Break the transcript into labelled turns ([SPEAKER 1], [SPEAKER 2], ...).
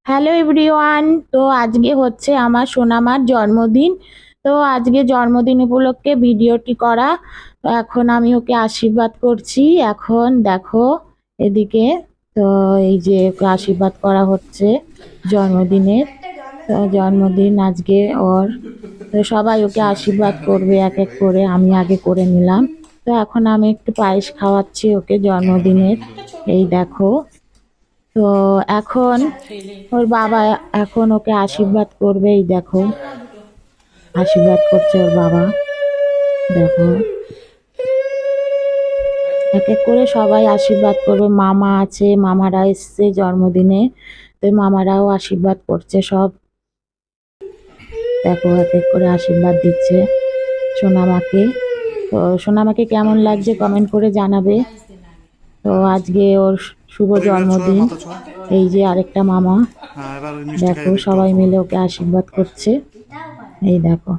[SPEAKER 1] Hello everyone. তো আজকে হচ্ছে আমার সোনামার জন্মদিন। তো আজকে জন্মদিন উপলক্ষে ভিডিওটি করা। তো এখন আমি ওকে আশীর্বাদ করছি। এখন দেখো এদিকে। তো এই যে ওকে আশীর্বাদ করা হচ্ছে জন্মদিনের। তো জন্মদিন আজকে ওর। তো সবাই ওকে আশীর্বাদ করবে এক এক করে, আমি আগে করে নিলাম। তো এখন আমি একটু পায়েস খাওয়াচ্ছি ওকে জন্মদিনের। এই দেখো। তো এখন ওর বাবা এখন ওকে আশীর্বাদ করবে। এই দেখো আশীর্বাদ করছে ওর বাবা। দেখো এক এক করে সবাই আশীর্বাদ করবে। মামা আছে, মামারা এসছে জন্মদিনে। তো মামারাও আশীর্বাদ করছে সব। দেখো এক এক করে আশীর্বাদ দিচ্ছে সোনামাকে। তো সোনামাকে কেমন লাগছে কমেন্ট করে জানাবে। তো আজকে ওর শুভ
[SPEAKER 2] এবার ছোঁয়া
[SPEAKER 1] জন্মদিন।
[SPEAKER 2] মাথা ছোঁয়া।
[SPEAKER 1] এই যে আরেকটা মামা।
[SPEAKER 2] হ্যাঁ, এবার ওই মিষ্টি
[SPEAKER 1] দেখো
[SPEAKER 2] খাইয়ে দে একটু
[SPEAKER 1] সবাই
[SPEAKER 2] অল্প করে।
[SPEAKER 1] মিলে ওকে আশীর্বাদ করছে। এই দেখো।